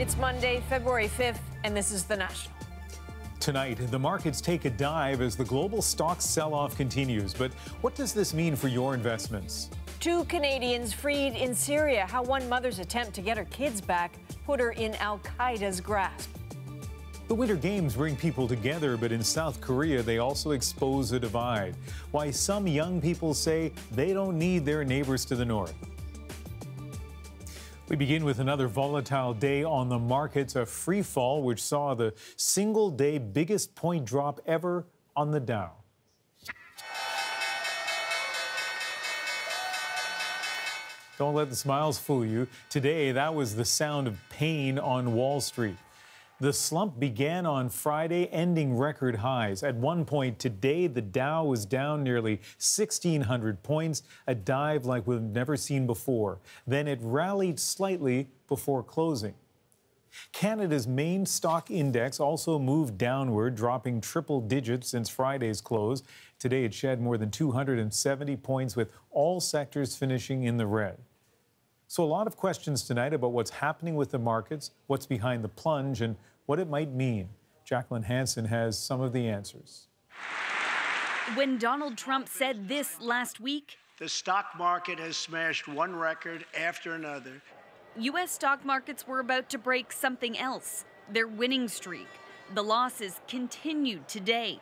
It's Monday, February 5th, and this is The National. Tonight, the markets take a dive as the global stock sell-off continues. But what does this mean for your investments? 2 Canadians freed in Syria. How one mother's attempt to get her kids back put her in al-Qaeda's grasp. The Winter Games bring people together, but in South Korea, they also expose a divide. Why some young people say they don't need their neighbors to the north. We begin with another volatile day on the markets, a free fall which saw the single-day biggest point drop ever on the Dow. Don't let the smiles fool you. Today, that was the sound of pain on Wall Street. The slump began on Friday, ending record highs. At one point today, the Dow was down nearly 1,600 points, a dive like we've never seen before. Then it rallied slightly before closing. Canada's main stock index also moved downward, dropping triple digits since Friday's close. Today, it shed more than 270 points, with all sectors finishing in the red. So a lot of questions tonight about what's happening with the markets, what's behind the plunge, and what it might mean. Jacqueline Hansen has some of the answers. When Donald Trump said this last week, the stock market has smashed one record after another. U.S. stock markets were about to break something else, their winning streak. The losses continued today.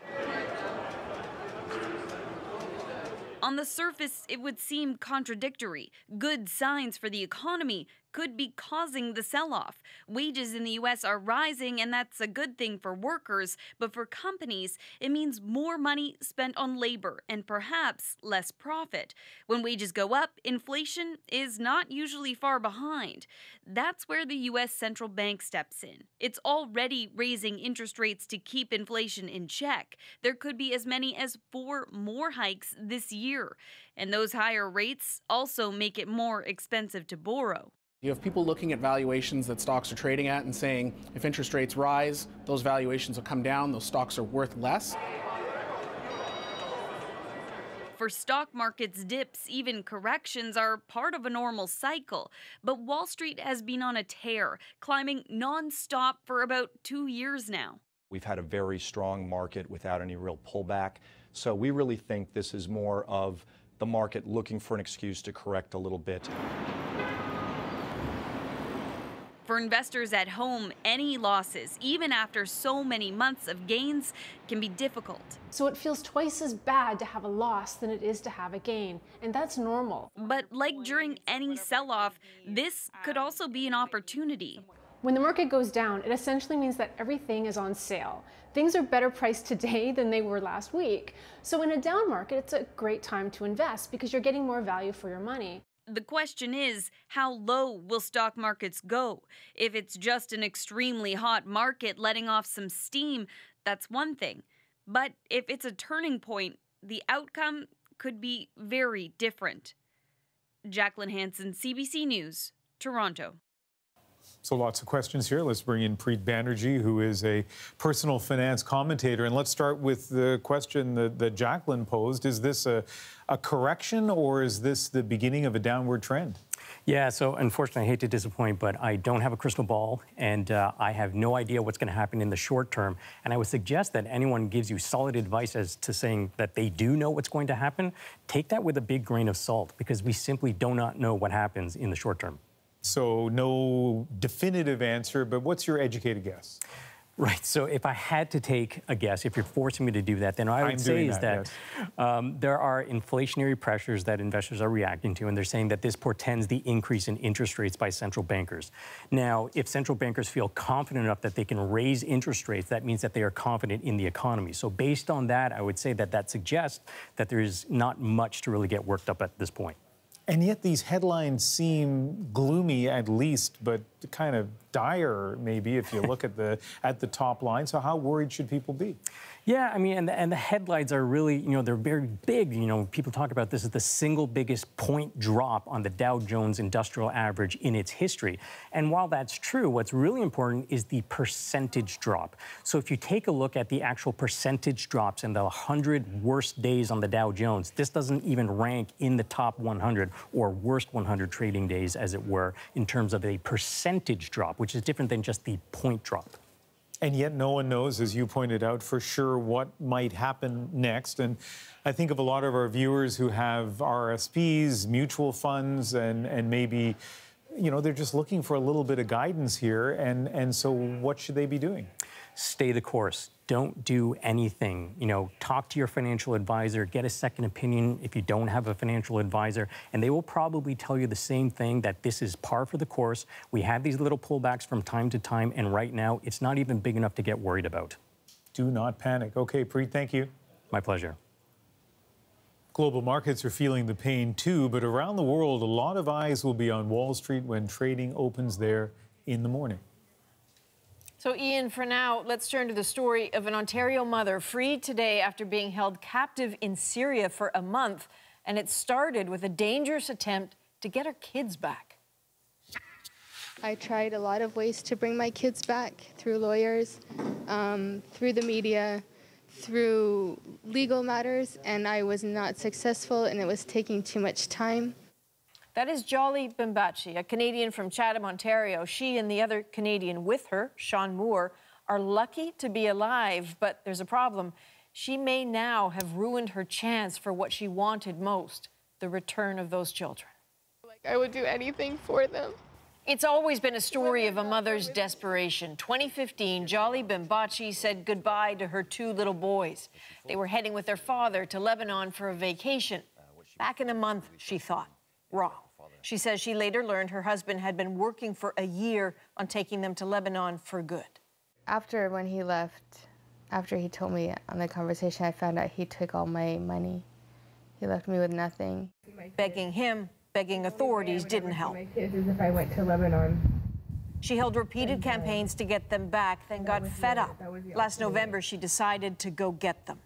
On the surface, it would seem contradictory. Good signs for the economy could be causing the sell-off. Wages in the U.S. are rising, and that's a good thing for workers. But for companies, it means more money spent on labor and perhaps less profit. When wages go up, inflation is not usually far behind. That's where the U.S. central bank steps in. It's already raising interest rates to keep inflation in check. There could be as many as 4 more hikes this year. And those higher rates also make it more expensive to borrow. You have people looking at valuations that stocks are trading at and saying if interest rates rise, those valuations will come down, those stocks are worth less. For stock markets, dips, even corrections are part of a normal cycle. But Wall Street has been on a tear, climbing non-stop for about 2 years now. We've had a very strong market without any real pullback. So we really think this is more of the market looking for an excuse to correct a little bit. For investors at home, any losses, even after so many months of gains, can be difficult. So it feels twice as bad to have a loss than it is to have a gain, and that's normal. But like during any sell-off, this could also be an opportunity. When the market goes down, it essentially means that everything is on sale. Things are better priced today than they were last week. So in a down market, it's a great time to invest because you're getting more value for your money. The question is, how low will stock markets go? If it's just an extremely hot market letting off some steam, that's one thing. But if it's a turning point, the outcome could be very different. Jacqueline Hansen, CBC News, Toronto. So lots of questions here. Let's bring in Preet Banerjee, who is a personal finance commentator. And let's start with the question that Jacqueline posed. Is this a correction, or is this the beginning of a downward trend? Yeah, so unfortunately, I hate to disappoint, but I don't have a crystal ball, and I have no idea what's going to happen in the short term. And I would suggest that anyone gives you solid advice as to saying that they do know what's going to happen, take that with a big grain of salt, because we simply do not know what happens in the short term. So no definitive answer, but what's your educated guess? Right. So if I had to take a guess, if you're forcing me to do that, then I would say is that there are inflationary pressures that investors are reacting to, and they're saying that this portends the increase in interest rates by central bankers. Now, if central bankers feel confident enough that they can raise interest rates, that means that they are confident in the economy. So based on that, I would say that that suggests that there is not much to really get worked up at this point. And yet these headlines seem gloomy, at least, but kind of dire, maybe, if you look at the top line. So how worried should people be? Yeah, I mean, and the headlines are really, they're very big. People talk about this as the single biggest point drop on the Dow Jones Industrial Average in its history. And while that's true, what's really important is the percentage drop. So if you take a look at the actual percentage drops in the 100 worst days on the Dow Jones, this doesn't even rank in the top 100 or worst 100 trading days, as it were, in terms of a percentage percentage drop, which is different than just the point drop. And yet no one knows, as you pointed out, for sure what might happen next. And I think of a lot of our viewers who have RSPs, mutual funds, and maybe, you know, they're just looking for a little bit of guidance here. And so what should they be doing? Stay the course. Don't do anything. You know, talk to your financial advisor, get a second opinion if you don't have a financial advisor, and they will probably tell you the same thing, that this is par for the course. We have these little pullbacks from time to time, and right now it's not even big enough to get worried about. Do not panic. Okay, Preet, thank you. My pleasure. Global markets are feeling the pain too, but around the world, a lot of eyes will be on Wall Street when trading opens there in the morning. So, Ian, for now, let's turn to the story of an Ontario mother freed today after being held captive in Syria for a month. And it started with a dangerous attempt to get her kids back. I tried a lot of ways to bring my kids back, through lawyers, through the media, through legal matters, and I was not successful, and it was taking too much time. That is Jolly Bimbachi, a Canadian from Chatham, Ontario. She and the other Canadian with her, Sean Moore, are lucky to be alive, but there's a problem. She may now have ruined her chance for what she wanted most, the return of those children. I would do anything for them. It's always been a story of a mother's desperation. 2015, Jolly Bimbachi said goodbye to her 2 little boys. They were heading with their father to Lebanon for a vacation. Back in a month, she thought. Wrong. She says she later learned her husband had been working for a year on taking them to Lebanon for good. After when he left, after he told me on the conversation, I found out he took all my money. He left me with nothing. Begging him, begging authorities didn't help. My kids as if I went to Lebanon. She held repeated campaigns to get them back, then got fed up. Last November, she decided to go get them.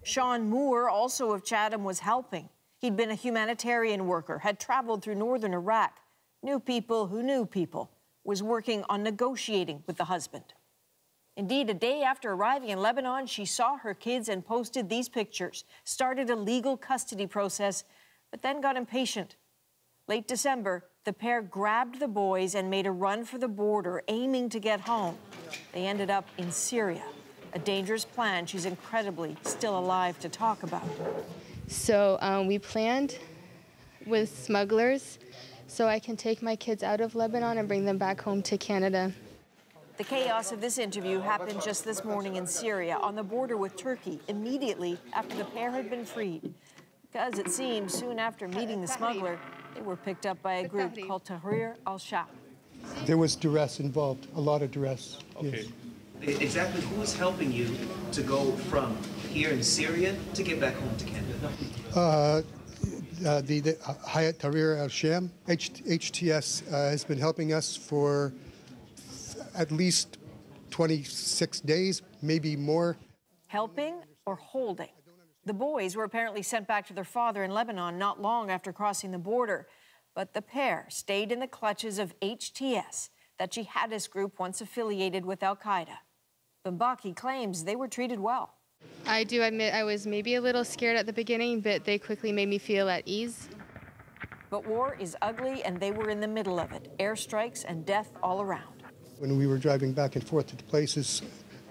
Sean Moore, also of Chatham, was helping. He'd been a humanitarian worker, had traveled through northern Iraq, knew people who knew people, was working on negotiating with the husband. Indeed, a day after arriving in Lebanon, she saw her kids and posted these pictures, started a legal custody process, but then got impatient. Late December, the pair grabbed the boys and made a run for the border, aiming to get home. They ended up in Syria, a dangerous plan she's incredibly still alive to talk about. So we planned with smugglers so I can take my kids out of Lebanon and bring them back home to Canada. The chaos of this interview happened just this morning in Syria, on the border with Turkey, immediately after the pair had been freed. Because it seemed soon after meeting the smuggler, they were picked up by a group called Tahrir al-Sham. There was duress involved, a lot of duress. Okay. Yes. Exactly who is helping you to go from here in Syria to get back home to Canada? The Hayat Tahrir al-Sham, HTS, has been helping us for at least 26 days, maybe more. Helping or holding? The boys were apparently sent back to their father in Lebanon not long after crossing the border. But the pair stayed in the clutches of HTS, that jihadist group once affiliated with al-Qaeda. Bimbachi claims they were treated well. I do admit I was maybe a little scared at the beginning, but they quickly made me feel at ease. But war is ugly, and they were in the middle of it. Airstrikes and death all around. When we were driving back and forth to places,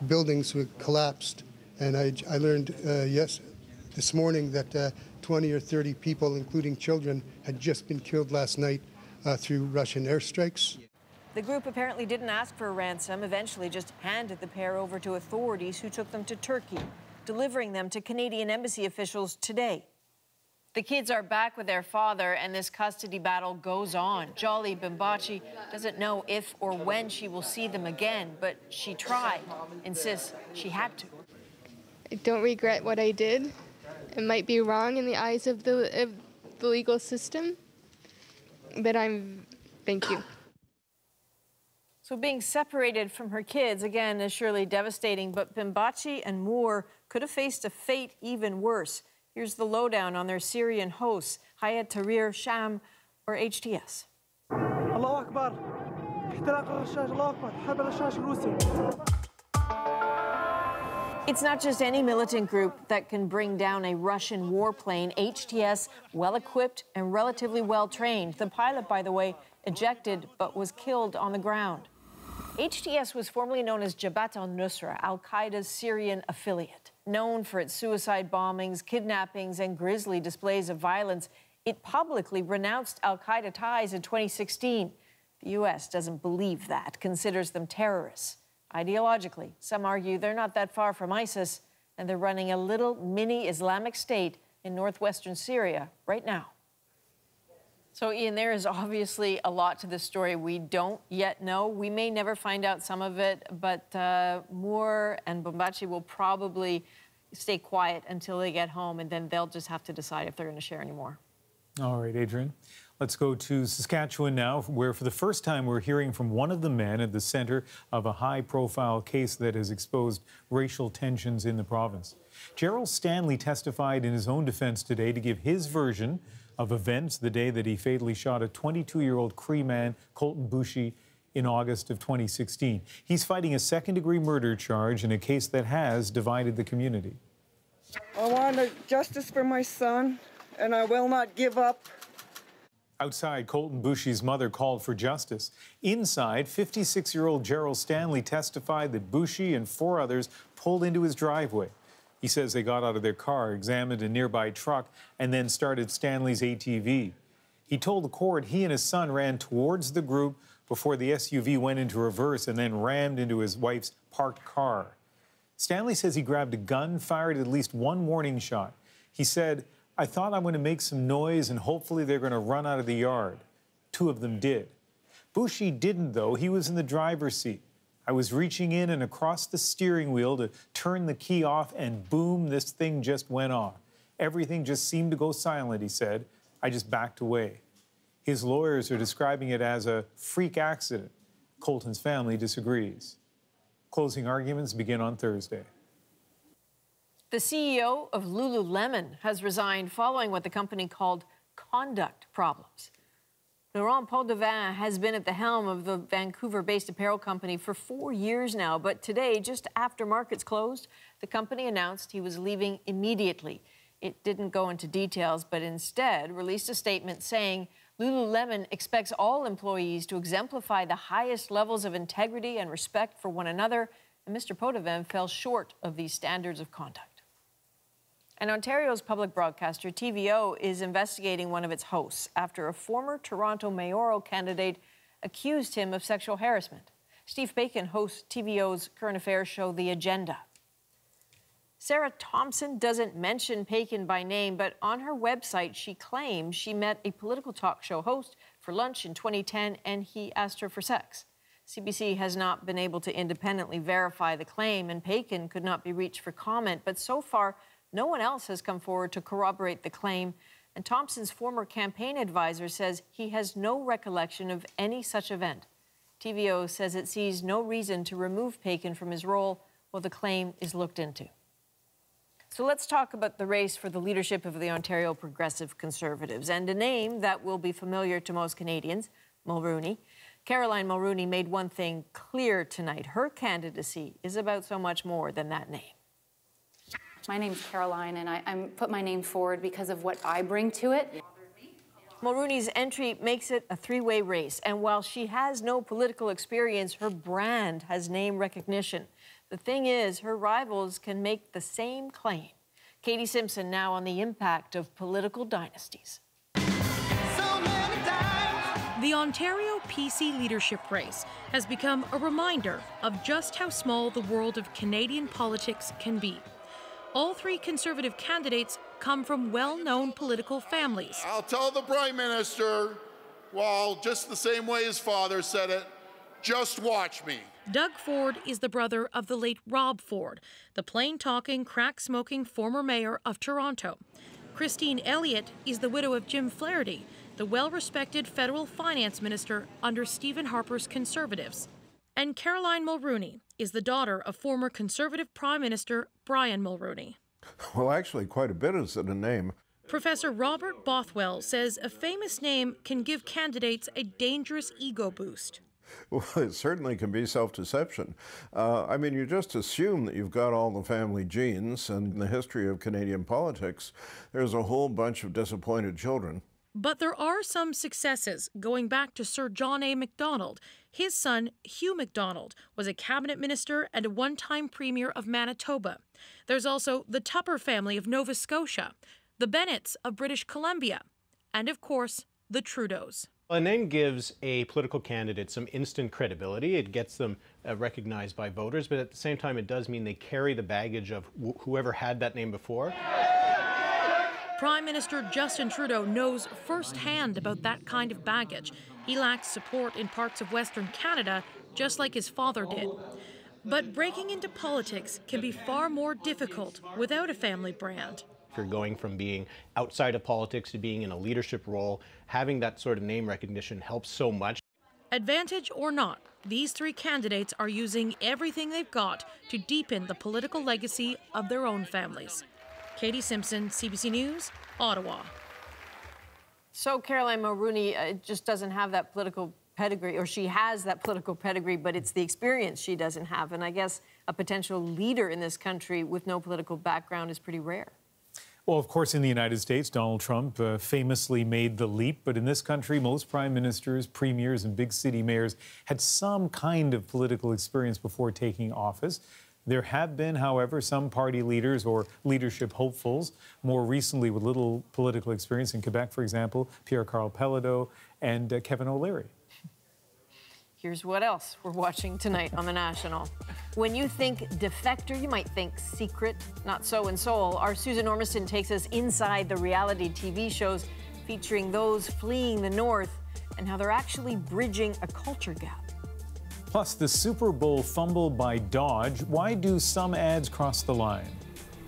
buildings were collapsed. And I learned, this morning that 20 or 30 people, including children, had just been killed last night through Russian airstrikes. The group apparently didn't ask for a ransom, eventually just handed the pair over to authorities who took them to Turkey, delivering them to Canadian embassy officials today. The kids are back with their father, and this custody battle goes on. Jolly Bimbachi doesn't know if or when she will see them again, but she tried, insists she had to. I don't regret what I did. It might be wrong in the eyes of the legal system, but thank you. So being separated from her kids, again, is surely devastating, but Bimbachi and Moore could have faced a fate even worse. Here's the lowdown on their Syrian hosts, Hayat Tahrir al-Sham, or HTS. Allahu Akbar. It's not just any militant group that can bring down a Russian warplane. HTS, well-equipped and relatively well-trained. The pilot, by the way, ejected but was killed on the ground. HTS was formerly known as Jabhat al-Nusra, al-Qaeda's Syrian affiliate. Known for its suicide bombings, kidnappings, and grisly displays of violence, it publicly renounced al-Qaeda ties in 2016. The U.S. doesn't believe that, considers them terrorists. Ideologically, some argue they're not that far from ISIS, and they're running a little mini Islamic State in northwestern Syria right now. So, Ian, there is obviously a lot to this story we don't yet know. We may never find out some of it, but Moore and Bombachi will probably stay quiet until they get home, and then they'll just have to decide if they're going to share any more. All right, Adrian. Let's go to Saskatchewan now, where for the first time we're hearing from one of the men at the center of a high-profile case that has exposed racial tensions in the province. Gerald Stanley testified in his own defense today to give his version of events the day that he fatally shot a 22-year-old Cree man, Colton Boo, in August of 2016. He's fighting a second-degree murder charge in a case that has divided the community. I want justice for my son, and I will not give up. Outside, Colton Boo's mother called for justice. Inside, 56-year-old Gerald Stanley testified that Boo and 4 others pulled into his driveway. He says they got out of their car, examined a nearby truck, and then started Stanley's ATV. He told the court he and his son ran towards the group before the SUV went into reverse and then rammed into his wife's parked car. Stanley says he grabbed a gun, fired at least 1 warning shot. He said, "I thought I'm going to make some noise and hopefully they're going to run out of the yard." 2 of them did. Boo didn't, though. He was in the driver's seat. "I was reaching in and across the steering wheel to turn the key off, and boom, this thing just went off. Everything just seemed to go silent," he said. "I just backed away." His lawyers are describing it as a freak accident. Colton's family disagrees. Closing arguments begin on Thursday. The CEO of Lululemon has resigned following what the company called conduct problems. Laurent Potvin has been at the helm of the Vancouver-based apparel company for 4 years now, but today, just after markets closed, the company announced he was leaving immediately. It didn't go into details, but instead released a statement saying Lululemon expects all employees to exemplify the highest levels of integrity and respect for one another, and Mr. Potvin fell short of these standards of conduct. And Ontario's public broadcaster, TVO, is investigating one of its hosts after a former Toronto mayoral candidate accused him of sexual harassment. Steve Bacon hosts TVO's current affairs show The Agenda. Sarah Thompson doesn't mention Bacon by name, but on her website, she claims she met a political talk show host for lunch in 2010, and he asked her for sex. CBC has not been able to independently verify the claim, and Bacon could not be reached for comment, but so far, no one else has come forward to corroborate the claim, and Thompson's former campaign advisor says he has no recollection of any such event. TVO says it sees no reason to remove Bacon from his role while the claim is looked into. So let's talk about the race for the leadership of the Ontario Progressive Conservatives, and a name that will be familiar to most Canadians, Mulroney. Caroline Mulroney made one thing clear tonight. Her candidacy is about so much more than that name. My name's Caroline, and I put my name forward because of what I bring to it. Mulroney's entry makes it a 3-way race, and while she has no political experience, her brand has name recognition. The thing is, her rivals can make the same claim. Katie Simpson now on the impact of political dynasties. The Ontario PC leadership race has become a reminder of just how small the world of Canadian politics can be. All 3 Conservative candidates come from well-known political families. I'll tell the Prime Minister, well, just the same way his father said it, just watch me. Doug Ford is the brother of the late Rob Ford, the plain-talking, crack-smoking former mayor of Toronto. Christine Elliott is the widow of Jim Flaherty, the well-respected federal finance minister under Stephen Harper's Conservatives. And Caroline Mulroney is the daughter of former Conservative Prime Minister Brian Mulroney. Well, actually, quite a bit is in a name. Professor Robert Bothwell says a famous name can give candidates a dangerous ego boost. Well, it certainly can be self-deception. I mean, you just assume that you've got all the family genes, and in the history of Canadian politics, there's a whole bunch of disappointed children. But there are some successes, going back to Sir John A. Macdonald. His son, Hugh Macdonald, was a cabinet minister and a one-time premier of Manitoba. There's also the Tupper family of Nova Scotia, the Bennetts of British Columbia, and of course, the Trudeaus. A name gives a political candidate some instant credibility. It gets them recognized by voters, but at the same time, it does mean they carry the baggage of whoever had that name before. Prime Minister Justin Trudeau knows firsthand about that kind of baggage. He lacks support in parts of Western Canada, just like his father did. But breaking into politics can be far more difficult without a family brand. If you're going from being outside of politics to being in a leadership role, having that sort of name recognition helps so much. Advantage or not, these three candidates are using everything they've got to deepen the political legacy of their own families. Katie Simpson, CBC News, Ottawa. So Caroline Mulroney just doesn't have that political pedigree, or she has that political pedigree, but it's the experience she doesn't have. And I guess a potential leader in this country with no political background is pretty rare. Well, of course, in the United States, Donald Trump famously made the leap. But in this country, most prime ministers, premiers, and big city mayors had some kind of political experience before taking office. There have been, however, some party leaders or leadership hopefuls, more recently with little political experience in Quebec, for example, Pierre-Carl Pelado and Kevin O'Leary. Here's what else we're watching tonight on The National. When you think defector, you might think secret. Not so in Seoul. Our Susan Ormiston takes us inside the reality TV shows featuring those fleeing the North and how they're actually bridging a culture gap. Plus, the Super Bowl fumble by Dodge. Why do some ads cross the line?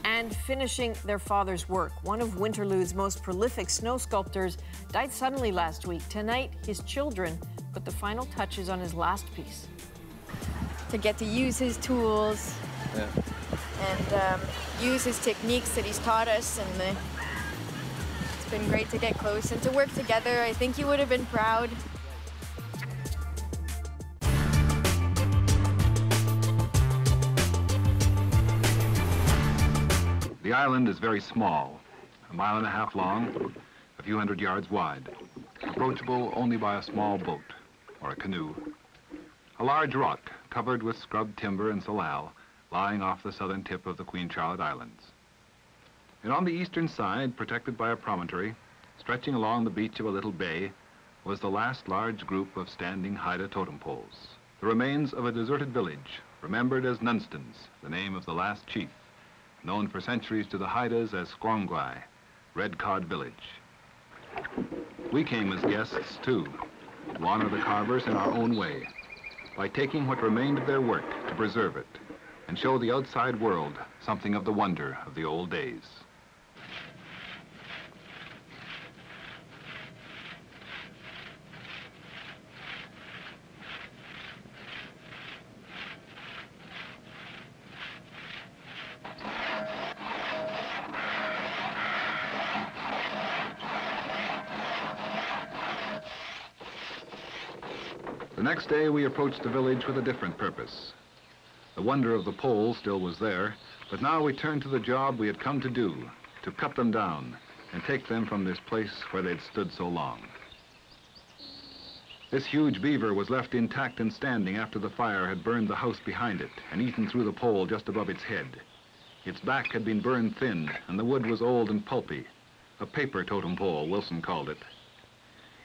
And finishing their father's work. One of Winterlude's most prolific snow sculptors died suddenly last week. Tonight, his children put the final touches on his last piece. To get to use his tools and use his techniques that he's taught us, and it's been great to get close and to work together. I think he would have been proud. The island is very small, 1.5 miles long, a few hundred yards wide, approachable only by a small boat or a canoe. A large rock covered with scrubbed timber and salal lying off the southern tip of the Queen Charlotte Islands. And on the eastern side, protected by a promontory, stretching along the beach of a little bay, was the last large group of standing Haida totem poles, the remains of a deserted village, remembered as Nunstons, the name of the last chief, known for centuries to the Haidas as Squangwai, Red Cod Village. We came as guests, too, to honor the carvers in our own way, by taking what remained of their work to preserve it and show the outside world something of the wonder of the old days. The next day, we approached the village with a different purpose. The wonder of the poles still was there, but now we turned to the job we had come to do, to cut them down and take them from this place where they'd stood so long. This huge beaver was left intact and standing after the fire had burned the house behind it and eaten through the pole just above its head. Its back had been burned thin, and the wood was old and pulpy. A paper totem pole, Wilson called it.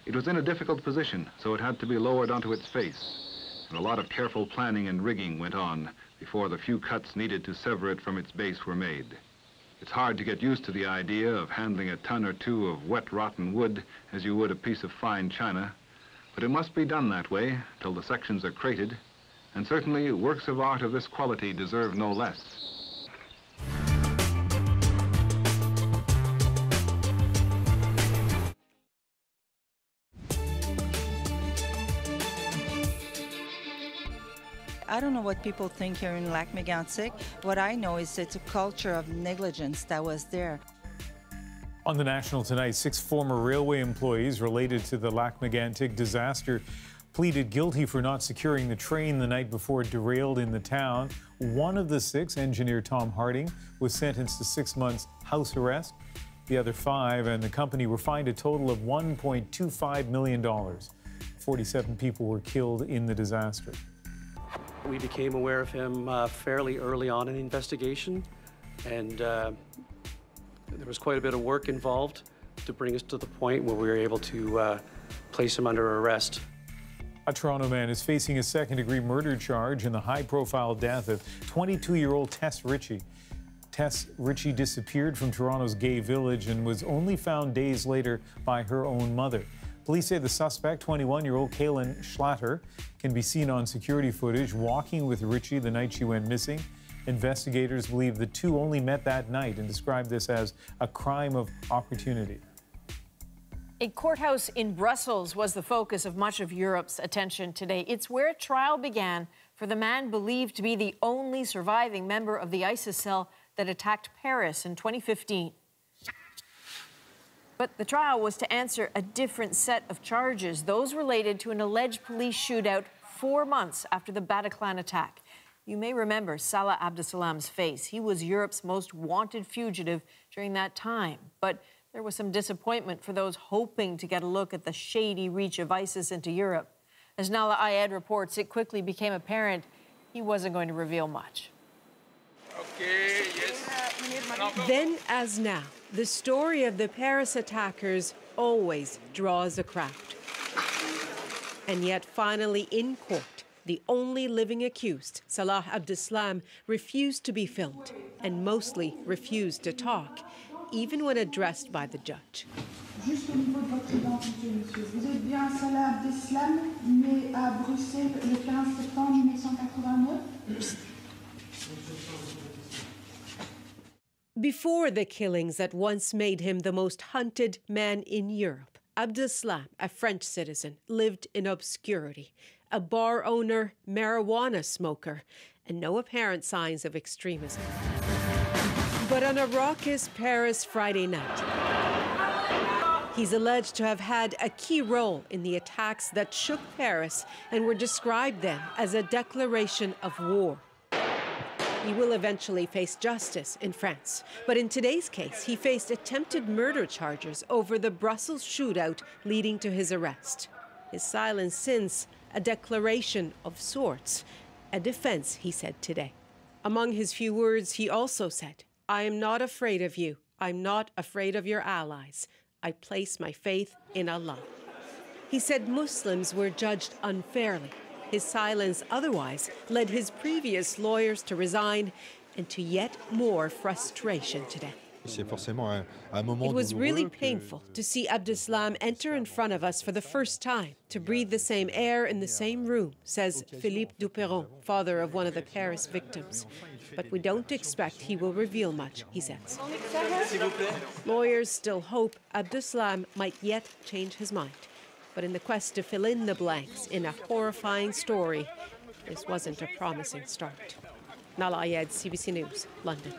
It was in a difficult position, so it had to be lowered onto its face, and a lot of careful planning and rigging went on before the few cuts needed to sever it from its base were made. It's hard to get used to the idea of handling a ton or two of wet, rotten wood as you would a piece of fine china, but it must be done that way till the sections are crated, and certainly works of art of this quality deserve no less. I don't know what people think here in LacMegantic. What I know is it's a culture of negligence that was there. On The National tonight, 6 former railway employees related to the LacMegantic disaster pleaded guilty for not securing the train the night before it derailed in the town. One of the 6, engineer Tom Harding, was sentenced to 6 months house arrest. The other 5 and the company were fined a total of $1.25 million. 47 people were killed in the disaster. We became aware of him fairly early on in the investigation, and there was quite a bit of work involved to bring us to the point where we were able to place him under arrest. A Toronto man is facing a second-degree murder charge in the high-profile death of 22-year-old Tess Ritchie. Tess Ritchie disappeared from Toronto's Gay Village and was only found days later by her own mother. Police say the suspect, 21-year-old Kaylin Schlatter, can be seen on security footage walking with Ritchie the night she went missing. Investigators believe the two only met that night and describe this as a crime of opportunity. A courthouse in Brussels was the focus of much of Europe's attention today. It's where a trial began for the man believed to be the only surviving member of the ISIS cell that attacked Paris in 2015. But the trial was to answer a different set of charges, those related to an alleged police shootout 4 months after the Bataclan attack. You may remember Salah Abdeslam's face. He was Europe's most wanted fugitive during that time. But there was some disappointment for those hoping to get a look at the shady reach of ISIS into Europe. As Nala Ayed reports, it quickly became apparent he wasn't going to reveal much. Okay, yes. Then, as now, the story of the Paris attackers always draws a crowd. And yet, finally in court, the only living accused, Salah Abdeslam, refused to be filmed and mostly refused to talk, even when addressed by the judge. Juste au niveau de votre identité, monsieur. Vous êtes bien Salah Abdeslam, né à Bruxelles le 15 septembre 1989? Before the killings that once made him the most hunted man in Europe, Abdeslam, a French citizen, lived in obscurity, a bar owner, marijuana smoker, and no apparent signs of extremism. But on a raucous Paris Friday night, he's alleged to have had a key role in the attacks that shook Paris and were described then as a declaration of war. He will eventually face justice in France. But in today's case, he faced attempted murder charges over the Brussels shootout leading to his arrest. His silence since, a declaration of sorts, a defense, he said today. Among his few words, he also said, "I am not afraid of you. I'm not afraid of your allies. I place my faith in Allah." He said Muslims were judged unfairly. His silence otherwise led his previous lawyers to resign and to yet more frustration today. It was really painful to see Abdeslam enter in front of us for the first time, to breathe the same air in the same room, says Philippe Duperron, father of one of the Paris victims. But we don't expect he will reveal much, he says. Lawyers still hope Abdeslam might yet change his mind. But in the quest to fill in the blanks in a horrifying story, this wasn't a promising start. Nala Ayed, CBC News, London.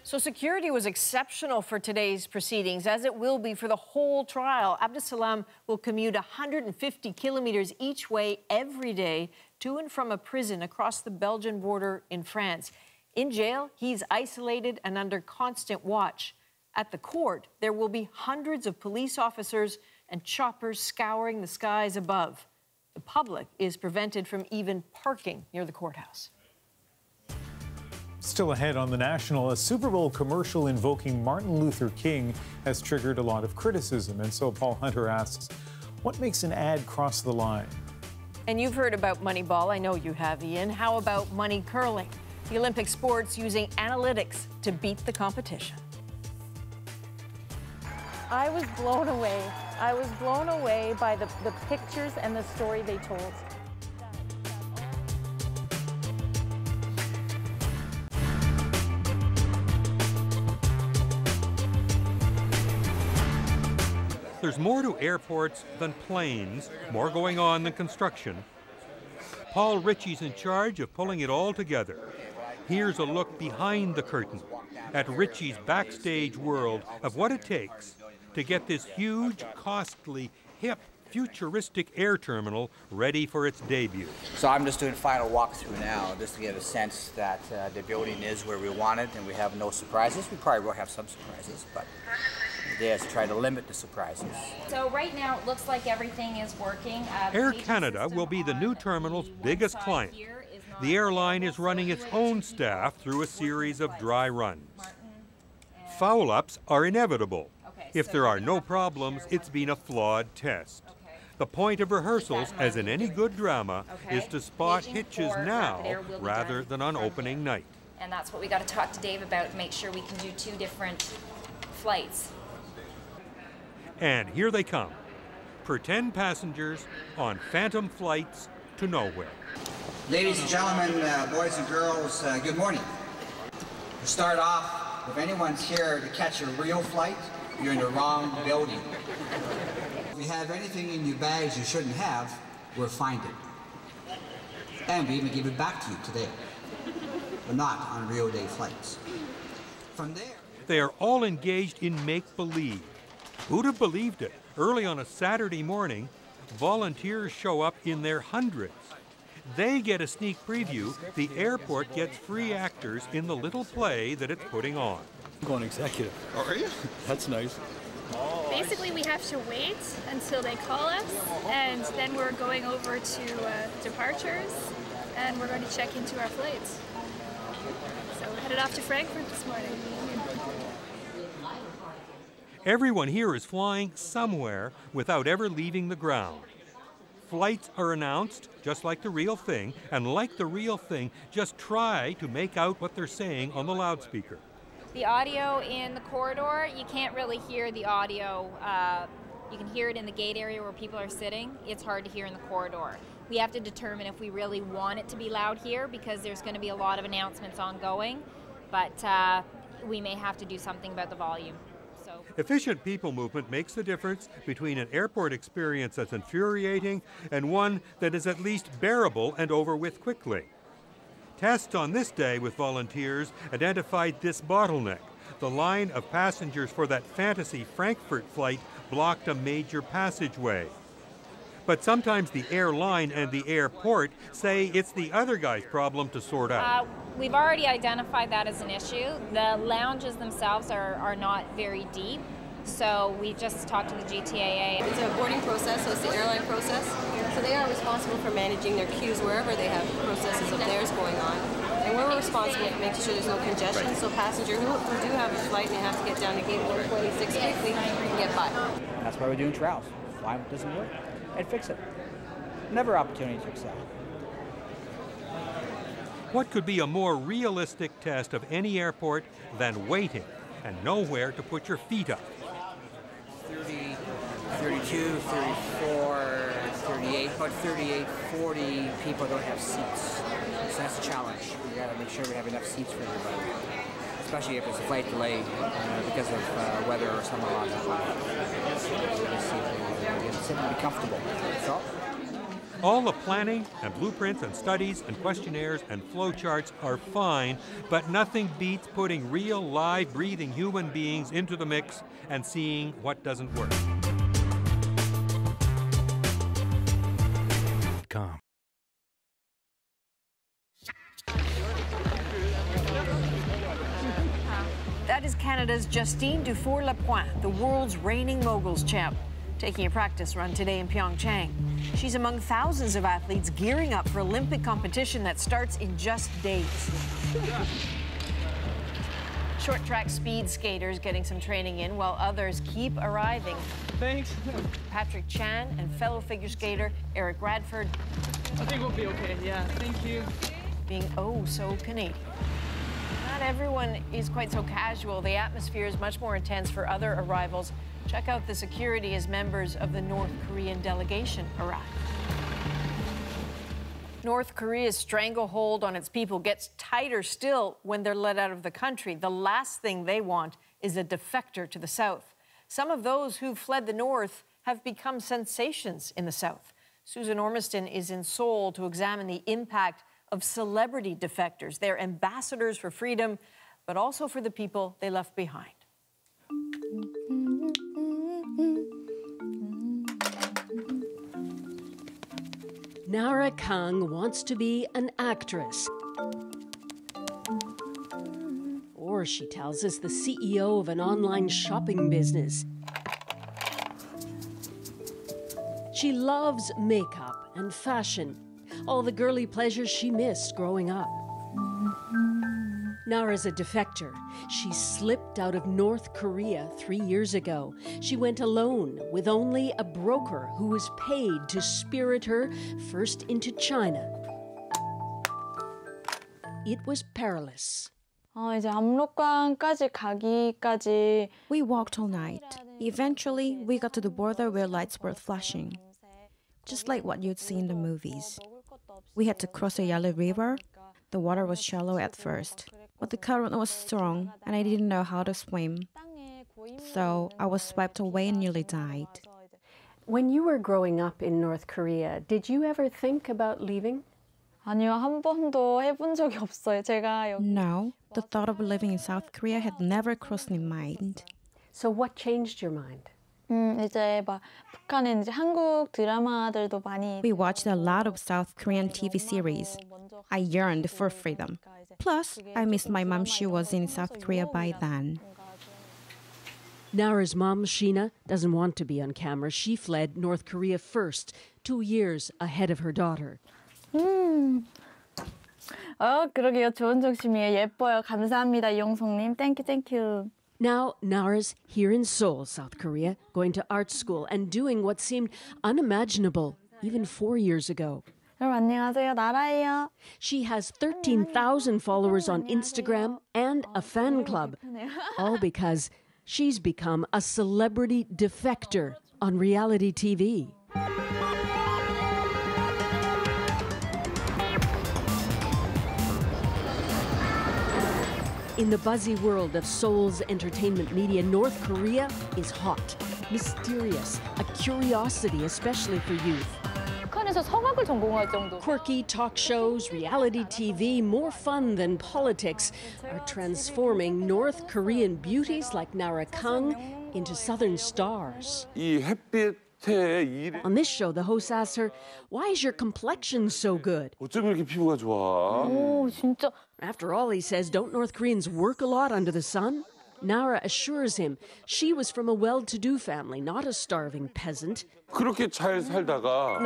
So security was exceptional for today's proceedings, as it will be for the whole trial. Abdeslam will commute 150 kilometers each way every day to and from a prison across the Belgian border in France. In jail, he's isolated and under constant watch. At the court, there will be hundreds of police officers and choppers scouring the skies above. The public is prevented from even parking near the courthouse. Still ahead on The National, a Super Bowl commercial invoking Martin Luther King has triggered a lot of criticism. And so Paul Hunter asks, what makes an ad cross the line? And you've heard about Moneyball. I know you have, Ian. How about money curling? The Olympic sports using analytics to beat the competition. I was blown away. I was blown away by the pictures and the story they told. There's more to airports than planes, more going on than construction. Paul Ritchie's in charge of pulling it all together. Here's a look behind the curtain at Ritchie's backstage world of what it takes to get this huge, costly, hip, futuristic air terminal ready for its debut. So I'm just doing final walkthrough now, just to get a sense that the building is where we want it and we have no surprises. We probably will have some surprises, but the idea is to try to limit the surprises. So right now it looks like everything is working. Air Canada will be the new terminal's biggest client. The airline is running its own staff through a series of dry runs. Foul-ups are inevitable. If there are no problems, it's been a flawed test. The point of rehearsals, as in any good drama, is to spot hitches now rather than on opening night. And that's what we got to talk to Dave about, make sure we can do 2 different flights. And here they come. Pretend passengers on phantom flights to nowhere. Ladies and gentlemen, boys and girls, good morning. To start off, if anyone's here to catch a real flight, you're in the wrong building. If you have anything in your bags you shouldn't have, we'll find it. And we even give it back to you today, but not on real day flights. From there... They are all engaged in make-believe. Who'd have believed it? Early on a Saturday morning, volunteers show up in their hundreds. They get a sneak preview. The airport gets free actors in the little play that it's putting on. I'm going executive. Oh, are you? That's nice. Basically, we have to wait until they call us, and then we're going over to departures, and we're going to check into our flights. So we're headed off to Frankfurt this morning. Everyone here is flying somewhere without ever leaving the ground. Flights are announced, just like the real thing, and like the real thing, just try to make out what they're saying on the loudspeaker. The audio in the corridor, you can't really hear the audio. You can hear it in the gate area where people are sitting. It's hard to hear in the corridor. We have to determine if we really want it to be loud here because there's going to be a lot of announcements ongoing, but we may have to do something about the volume. Efficient people movement makes the difference between an airport experience that's infuriating and one that is at least bearable and over with quickly. Tests on this day with volunteers identified this bottleneck. The line of passengers for that fantasy Frankfurt flight blocked a major passageway. But sometimes the airline and the airport say it's the other guy's problem to sort out. We've already identified that as an issue. The lounges themselves are not very deep, so we just talked to the GTAA. It's a boarding process, so it's the airline process. So they are responsible for managing their queues wherever they have processes of theirs going on. And we're responsible for making sure there's no congestion, so passengers who do have a flight and they have to get down to gate 126 quickly can get by. That's why we're doing trials. Why it doesn't work? And fix it. Never opportunity to excel. What could be a more realistic test of any airport than waiting and nowhere to put your feet up? 30, 32, 34, 38, about 38, 40 people don't have seats. So that's a challenge. We got to make sure we have enough seats for everybody, especially if it's a flight delay because of weather or something along that line. So we sit and be comfortable. So. All the planning and blueprints and studies and questionnaires and flowcharts are fine, but nothing beats putting real, live, breathing human beings into the mix and seeing what doesn't work. That is Canada's Justine Dufour-Lapointe, the world's reigning moguls champ, taking a practice run today in Pyeongchang. She's among thousands of athletes gearing up for Olympic competition that starts in just days. Short track speed skaters getting some training in while others keep arriving. Thanks. Patrick Chan and fellow figure skater Eric Radford. I think we'll be okay, yeah. Thank you. Being oh so Canadian. Not everyone is quite so casual. The atmosphere is much more intense for other arrivals. Check out the security as members of the North Korean delegation arrive. North Korea's stranglehold on its people gets tighter still when they're let out of the country. The last thing they want is a defector to the South. Some of those who fled the North have become sensations in the South. Susan Ormiston is in Seoul to examine the impact of celebrity defectors. They're ambassadors for freedom, but also for the people they left behind. Nara Kang wants to be an actress. Or, she tells us, the CEO of an online shopping business. She loves makeup and fashion, all the girly pleasures she missed growing up. Nara's a defector. She slipped out of North Korea 3 years ago. She went alone with only a broker who was paid to spirit her first into China. It was perilous. 이제 압록강까지 가기까지 We walked all night. Eventually, we got to the border where lights were flashing. Just like what you'd see in the movies. We had to cross a yellow river. The water was shallow at first, but the current was strong and I didn't know how to swim. So I was swept away and nearly died. When you were growing up in North Korea, did you ever think about leaving? 아니요, 한 번도 해본 적이 없어요. 제가 여기 No, the thought of living in South Korea had never crossed my mind. So what changed your mind? 이제 막 북한엔 이제 한국 드라마들도 많이 We watched a lot of South Korean TV series. I yearned for freedom. Plus, I missed my mom. She was in South Korea by then. Nara's mom, Sheena, doesn't want to be on camera. She fled North Korea first, 2 years ahead of her daughter. 그러게요. 좋은 정심이에요. 예뻐요. 감사합니다, 이용성님. 땡큐. Now, Nara's here in Seoul, South Korea, going to art school and doing what seemed unimaginable even 4 years ago. 여러분 안녕하세요. 나라예요. She has 13,000 followers on Instagram and a fan club, all because she's become a celebrity defector on reality TV. In the buzzy world of Seoul's entertainment media, North Korea is hot, mysterious, a curiosity, especially for youth. 북한에서 성악을 전공할 정도. Quirky talk shows, reality TV, more fun than politics, are transforming North Korean beauties like Nara Kang into Southern stars. 이 햇빛 On this show, the host asks her, "Why is your complexion so good?" 어쩜 이렇게 피부가 좋아? 진짜. After all, he says, don't North Koreans work a lot under the sun? Nara assures him she was from a well-to-do family, not a starving peasant. 그렇게 잘 살다가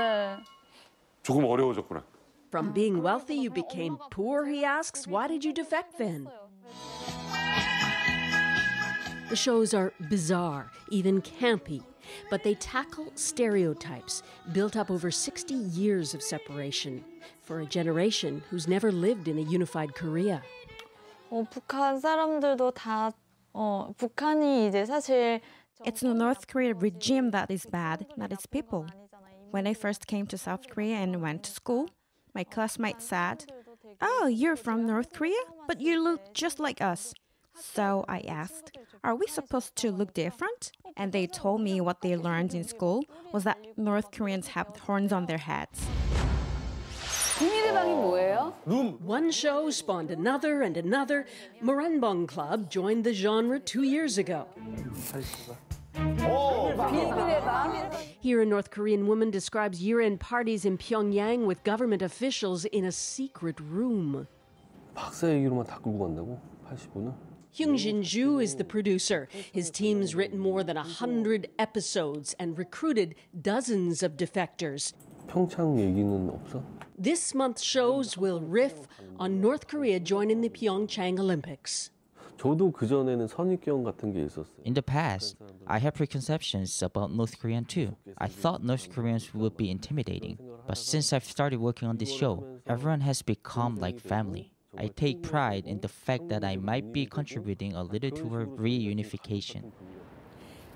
조금 어려워졌구나. From being wealthy, you became poor, he asks. Why did you defect then? The shows are bizarre, even campy, but they tackle stereotypes built up over 60 years of separation for a generation who's never lived in a unified Korea. 북한 사람들도 다 북한이 이제 사실 It's the North Korea regime that is bad, not its people. When I first came to South Korea and went to school, my classmates said, "Oh, you're from North Korea? But you look just like us." So I asked, "Are we supposed to look different?" And they told me what they learned in school was that North Koreans have horns on their heads. 국민의당이 뭐예요? One show spawned another and another. Moranbong Club joined the genre 2 years ago. Here, a North Korean woman describes year-end parties in Pyongyang with government officials in a secret room. 박사 얘기로만 다 끌고 간다고? 85년? Hyungjin Ju is the producer. His team's written more than 100 episodes and recruited dozens of defectors. 평창 얘기는 없어? This month's shows will riff on North Korea joining the Pyeongchang Olympics. 저도 그전에는 선입견 같은 게 있었어요. In the past, I had preconceptions about North Korea too. I thought North Koreans would be intimidating. But since I've started working on this show, everyone has become like family. I take pride in the fact that I might be contributing a little toward reunification.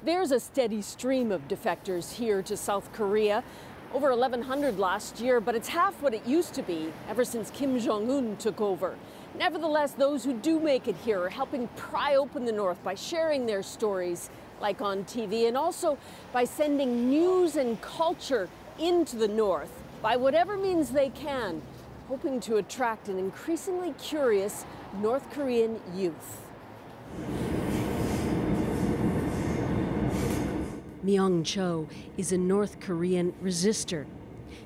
There's a steady stream of defectors here to South Korea. Over 1,100 last year, but it's half what it used to be ever since Kim Jong-un took over. Nevertheless, those who do make it here are helping pry open the North by sharing their stories, like on TV, and also by sending news and culture into the North by whatever means they can, hoping to attract an increasingly curious North Korean youth. Myung Cho is a North Korean resistor.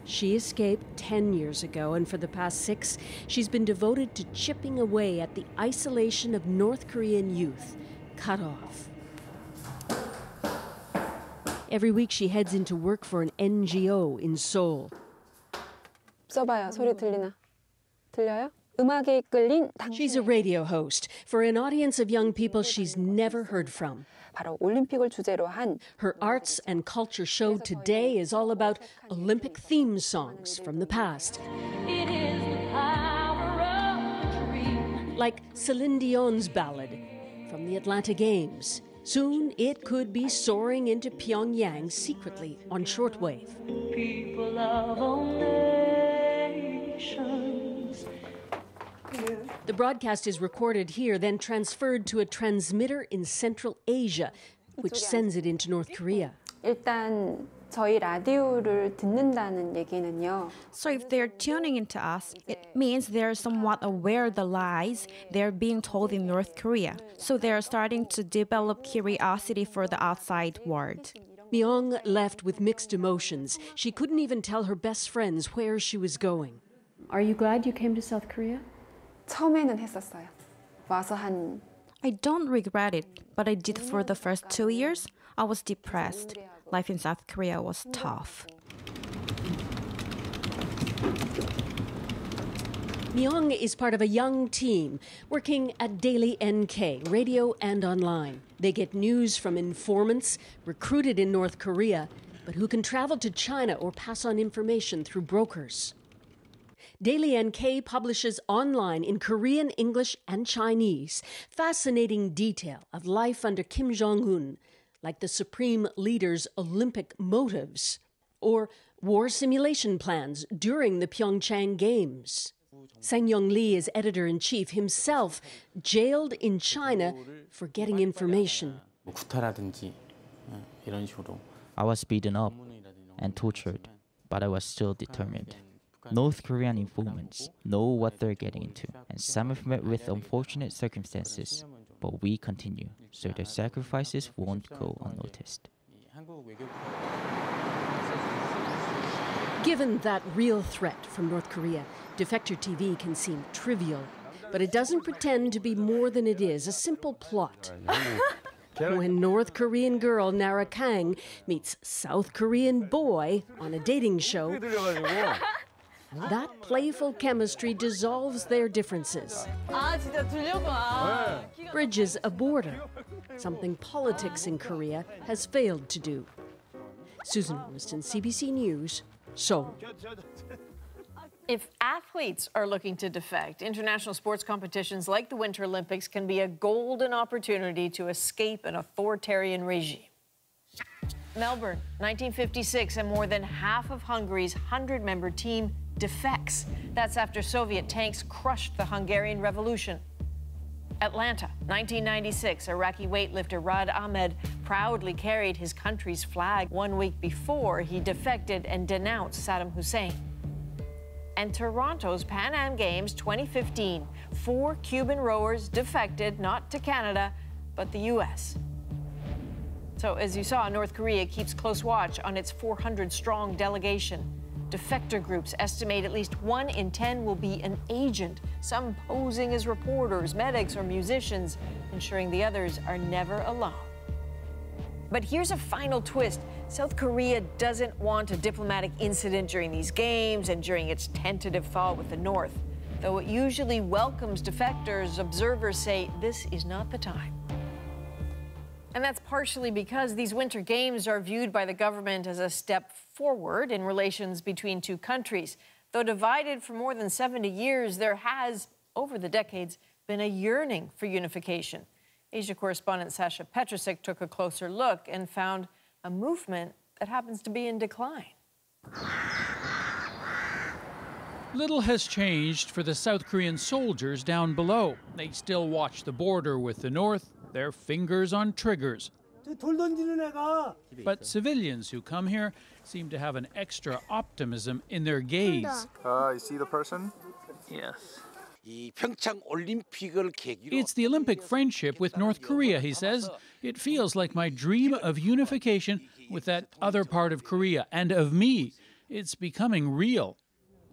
She escaped 10 years ago, and for the past 6, she's been devoted to chipping away at the isolation of North Korean youth, cut off. Every week she heads into work for an NGO in Seoul. 써봐요. 소리 들리나? 들려요? 음악에 이끌린 She's a radio host for an audience of young people she's never heard from. 바로 올림픽을 주제로 한 Her arts and culture show today is all about Olympic theme songs from the past. It is the power of a dream. Like Celine Dion's ballad from the Atlanta Games. Soon it could be soaring into Pyongyang secretly on shortwave. People of all nations. The broadcast is recorded here, then transferred to a transmitter in Central Asia, which sends it into North Korea. 일단 저희 라디오를 듣는다는 얘기는요. So if they're tuning into us, it means they're somewhat aware of the lies they're being told in North Korea. So they're starting to develop curiosity for the outside world. Myung left with mixed emotions. She couldn't even tell her best friends where she was going. Are you glad you came to South Korea? 처음에는 했었어요. 와서 한 I don't regret it, but I did for the first 2 years. I was depressed. Life in South Korea was tough. Myung is part of a young team working at Daily NK, radio and online. They get news from informants recruited in North Korea, but who can travel to China or pass on information through brokers. Daily NK publishes online in Korean, English, and Chinese fascinating detail of life under Kim Jong-un, like the Supreme Leader's Olympic motives, or war simulation plans during the Pyeongchang Games. Sang Young Lee is editor-in-chief, himself jailed in China for getting information. I was beaten up and tortured, but I was still determined. North Korean informants know what they're getting into, and some have met with unfortunate circumstances, but we continue, so their sacrifices won't go unnoticed. Given that real threat from North Korea, Defector TV can seem trivial, but it doesn't pretend to be more than it is, a simple plot. When North Korean girl Nara Kang meets South Korean boy on a dating show, that playful chemistry dissolves their differences. Bridges a border, something politics in Korea has failed to do. Susan Ormiston, CBC News, Seoul. If athletes are looking to defect, international sports competitions like the Winter Olympics can be a golden opportunity to escape an authoritarian regime. Melbourne, 1956, and more than half of Hungary's 100-member team defects. That's after Soviet tanks crushed the Hungarian Revolution. Atlanta, 1996, Iraqi weightlifter Rad Ahmed proudly carried his country's flag 1 week before he defected and denounced Saddam Hussein. And Toronto's Pan Am Games 2015, 4 Cuban rowers defected, not to Canada, but the U.S. So, as you saw, North Korea keeps close watch on its 400-strong delegation. Defector groups estimate at least 1 in 10 will be an agent, some posing as reporters, medics, or musicians, ensuring the others are never alone. But here's a final twist. South Korea doesn't want a diplomatic incident during these games and during its tentative thaw with the North. Though it usually welcomes defectors, observers say this is not the time. And that's partially because these Winter Games are viewed by the government as a step forward in relations between two countries. Though divided for more than 70 years, there has, over the decades, been a yearning for unification. Asia correspondent Sasha Petrusek took a closer look and found a movement that happens to be in decline. Little has changed for the South Korean soldiers down below. They still watch the border with the North, their fingers on triggers. But civilians who come here seem to have an extra optimism in their gaze. You see the person? Yes. It's the Olympic friendship with North Korea, he says. It feels like my dream of unification with that other part of Korea and of me. it's becoming real.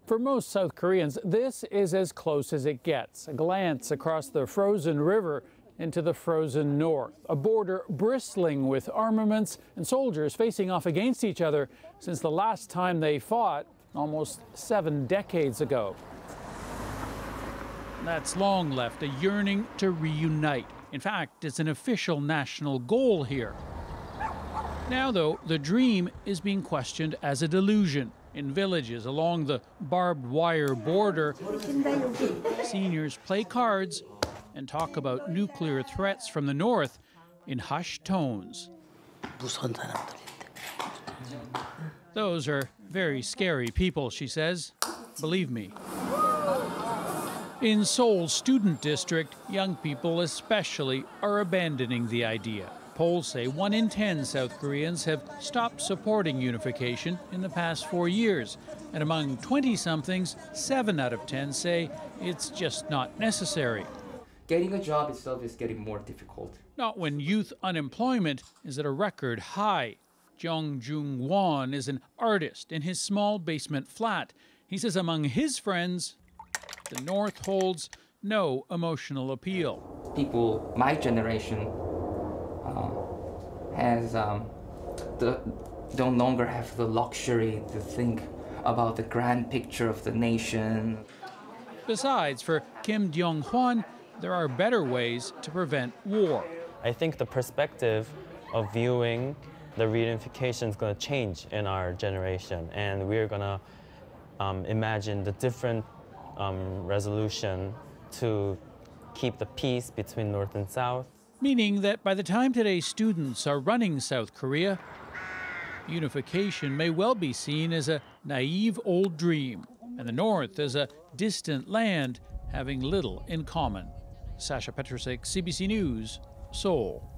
For most South Koreans, this is as close as it gets. A glance across the frozen river into the frozen north, a border bristling with armaments and soldiers facing off against each other since the last time they fought almost 7 decades ago. That's long left a yearning to reunite. In fact, it's an official national goal here. Now, though, the dream is being questioned as a delusion. In villages along the barbed wire border, seniors play cards and talk about nuclear threats from the north in hushed tones. Those are very scary people, she says. Believe me. In Seoul's student district, young people especially are abandoning the idea. Polls say 1 in 10 South Koreans have stopped supporting unification in the past 4 years. And among 20-somethings, 7 out of 10 say it's just not necessary. Getting a job itself is getting more difficult. Not when youth unemployment is at a record high. Jung Jung-won is an artist in his small basement flat. He says among his friends, the North holds no emotional appeal. People my generation don't longer have the luxury to think about the grand picture of the nation. Besides, for Kim Dyong-hwan, there are better ways to prevent war. I think the perspective of viewing the reunification is going to change in our generation, and we're going to imagine the different resolution to keep the peace between North and South. Meaning that by the time today's students are running South Korea, unification may well be seen as a naive old dream, and the North as a distant land having little in common. Sasha Petrusek, CBC News, Seoul.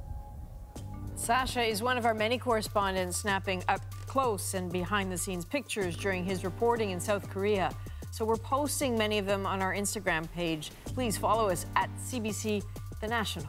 Sasha is one of our many correspondents snapping up close and behind-the-scenes pictures during his reporting in South Korea. So we're posting many of them on our Instagram page. Please follow us at CBC The National.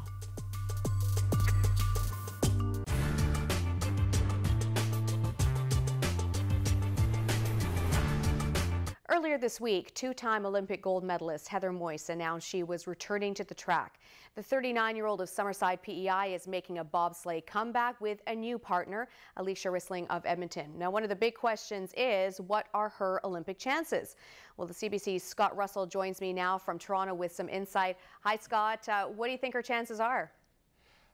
Earlier this week, 2-time Olympic gold medalist Heather Moyse announced she was returning to the track. The 39-year-old of Summerside PEI is making a bobsleigh comeback with a new partner, Alicia Rissling of Edmonton. Now, one of the big questions is, what are her Olympic chances? Well, the CBC's Scott Russell joins me now from Toronto with some insight. Hi, Scott. What do you think her chances are?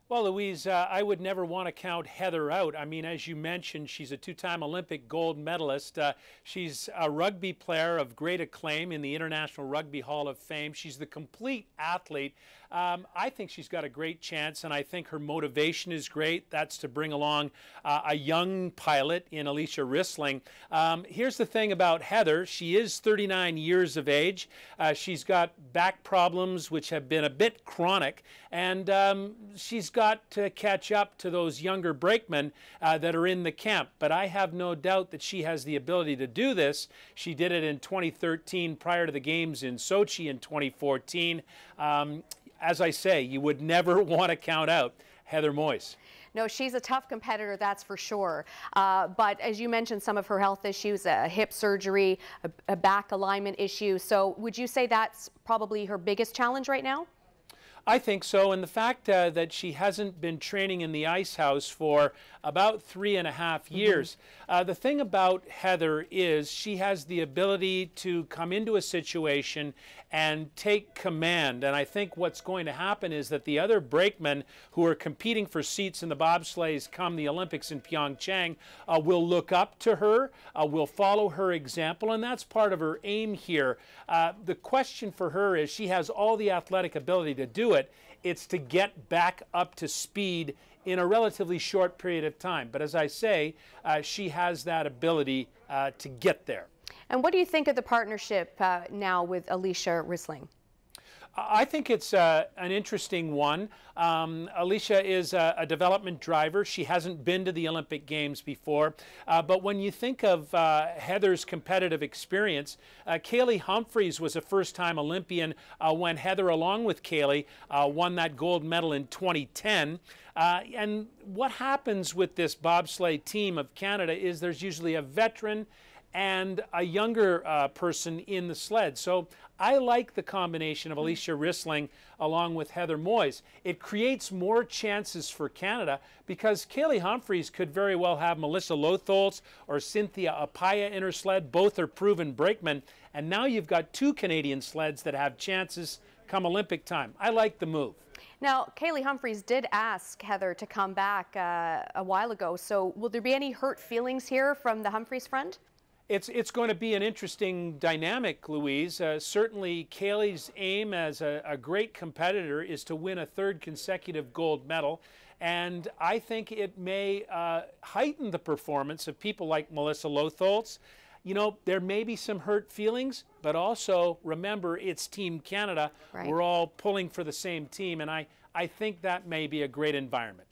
Well, Louise, I would never want to count Heather out. I mean, as you mentioned, she's a 2-time Olympic gold medalist. She's a rugby player of great acclaim in the International Rugby Hall of Fame. She's the complete athlete. I think she's got a great chance, and I think her motivation is great. That's to bring along a young pilot in Alicia Rissling. Here's the thing about Heather. She is 39 years of age. She's got back problems which have been a bit chronic, and she's got to catch up to those younger brakemen that are in the camp. But I have no doubt that she has the ability to do this. She did it in 2013 prior to the games in Sochi in 2014. As I say, you would never want to count out Heather Moyse. No, she's a tough competitor, that's for sure. But as you mentioned, some of her health issues, a hip surgery, a back alignment issue. So would you say that's probably her biggest challenge right now? I think so, and the fact that she hasn't been training in the ice house for about 3.5 years. The thing about Heather is she has the ability to come into a situation and take command, and I think what's going to happen is that the other brakemen who are competing for seats in the bobsleighs come the Olympics in Pyeongchang will look up to her, will follow her example, and that's part of her aim here. The question for her is she has all the athletic ability to do it. It's to get back up to speed in a relatively short period of time. But as I say, she has that ability to get there. And what do you think of the partnership now with Alicia Rissling? I think it's an interesting one. Alicia is a development driver. She hasn't been to the Olympic Games before. But when you think of Heather's competitive experience, Kaylee Humphries was a first-time Olympian when Heather, along with Kaylee, won that gold medal in 2010. And what happens with this bobsleigh team of Canada is there's usually a veteran and a younger person in the sled. So I like the combination of Alicia Rissling along with Heather Moyse. It creates more chances for Canada because Kaylee Humphries could very well have Melissa Lotholtz or Cynthia Apaya in her sled. Both are proven brakemen. And now you've got two Canadian sleds that have chances come Olympic time. I like the move. Now, Kaylee Humphries did ask Heather to come back a while ago. So will there be any hurt feelings here from the Humphries front? It's going to be an interesting dynamic, Louise. Certainly, Kaylee's aim as a great competitor is to win a third consecutive gold medal. And I think it may heighten the performance of people like Melissa Lotholtz. You know, there may be some hurt feelings, but also remember, it's Team Canada. Right. We're all pulling for the same team, and I think that may be a great environment.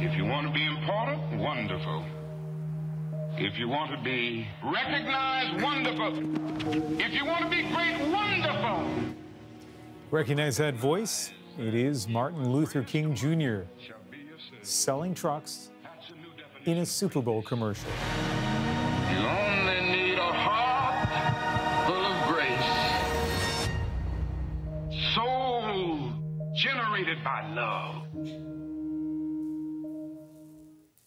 If you want to be important, wonderful. If you want to be recognized, wonderful. If you want to be great, wonderful. Recognize that voice? It is Martin Luther King Jr. selling trucks in a Super Bowl commercial. You only need a heart full of grace. Soul generated by love.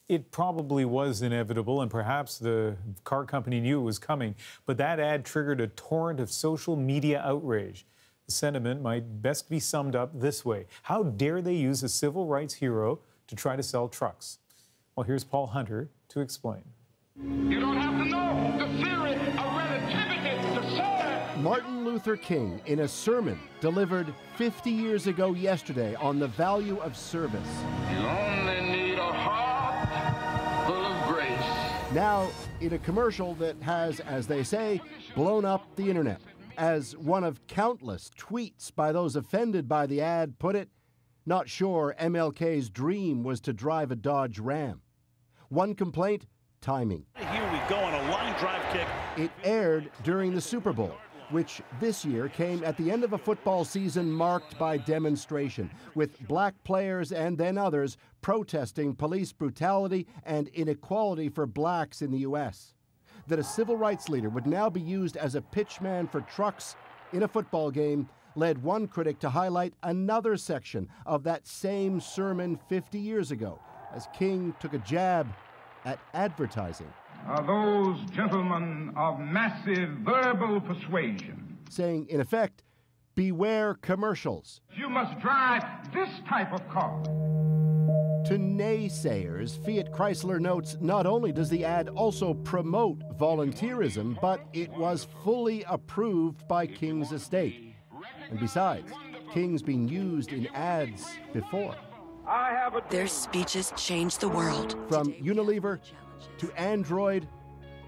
It probably was inevitable, and perhaps the car company knew it was coming, but that ad triggered a torrent of social media outrage. The sentiment might best be summed up this way: how dare they use a civil rights hero to try to sell trucks? Well, here's Paul Hunter to explain. You don't have to know the theory of relativity to say. Martin Luther King, in a sermon delivered 50 years ago yesterday on the value of service. You only need a heart full of grace. Now, in a commercial that has, as they say, blown up the internet. As one of countless tweets by those offended by the ad put it, not sure MLK's dream was to drive a Dodge Ram. One complaint, timing. Here we go on a line drive kick. It aired during the Super Bowl, which this year came at the end of a football season marked by demonstration, with black players and then others protesting police brutality and inequality for blacks in the U.S. That a civil rights leader would now be used as a pitchman for trucks in a football game led one critic to highlight another section of that same sermon 50 years ago, as King took a jab at advertising. Are those gentlemen of massive verbal persuasion, saying, in effect, beware commercials. You must drive this type of car. To naysayers, Fiat Chrysler notes not only does the ad also promote volunteerism, but it was fully approved by King's estate. And besides, King's been used in ads before. Their speeches changed the world. From Unilever to Android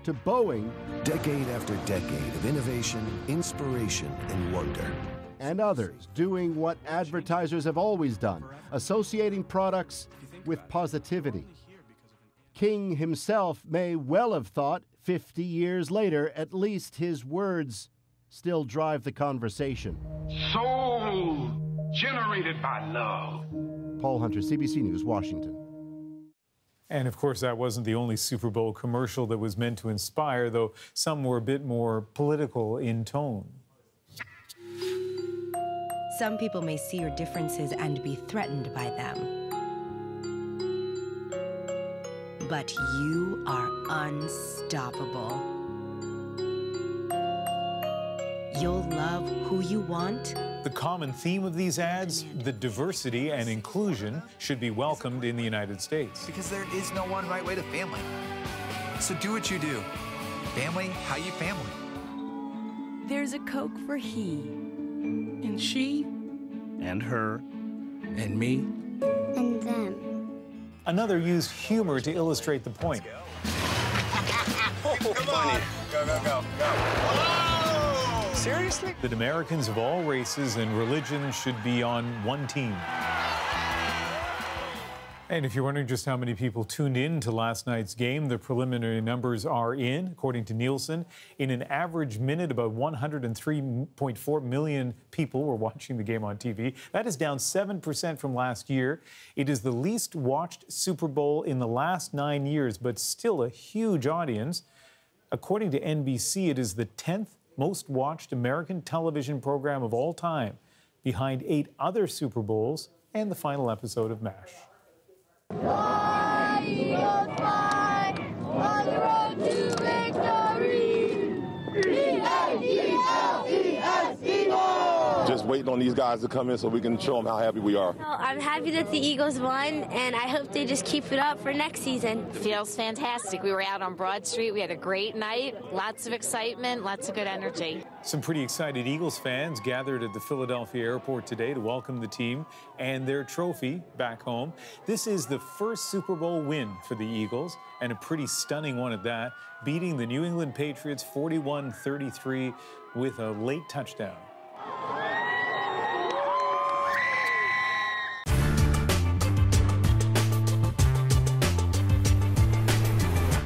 to Boeing. Decade after decade of innovation, inspiration, and wonder. And others doing what advertisers have always done, associating products with positivity. King himself may well have thought, 50 years later, at least his words still drive the conversation. Soul generated by love. Paul Hunter, CBC News, Washington. And of course, that wasn't the only Super Bowl commercial that was meant to inspire, though some were a bit more political in tone. Some people may see your differences and be threatened by them. But you are unstoppable. You'll love who you want. The common theme of these ads, that diversity and inclusion should be welcomed in the United States. Because there is no one right way to family. So do what you do. Family, how you family. There's a Coke for he. And she. And her. And me. And them. Another used humor to illustrate the point. Come on. Go, go, go, go. Seriously? That Americans of all races and religions should be on one team. And if you're wondering just how many people tuned in to last night's game, the preliminary numbers are in. According to Nielsen, in an average minute, about 103.4 million people were watching the game on TV. That is down 7% from last year. It is the least watched Super Bowl in the last 9 years, but still a huge audience. According to NBC, it is the 10th most watched American television program of all time, behind 8 other Super Bowls and the final episode of MASH. Fly, Eagles, fly, on the road to victory. E-A-G-L-E-S, Eagles! Just waiting on these guys to come in so we can show them how happy we are. Well, I'm happy that the Eagles won, and I hope they just keep it up for next season. Feels fantastic. We were out on Broad Street. We had a great night, lots of excitement, lots of good energy. Some pretty excited Eagles fans gathered at the Philadelphia airport today to welcome the team and their trophy back home. This is the first Super Bowl win for the Eagles, and a pretty stunning one at that, beating the New England Patriots 41-33 with a late touchdown.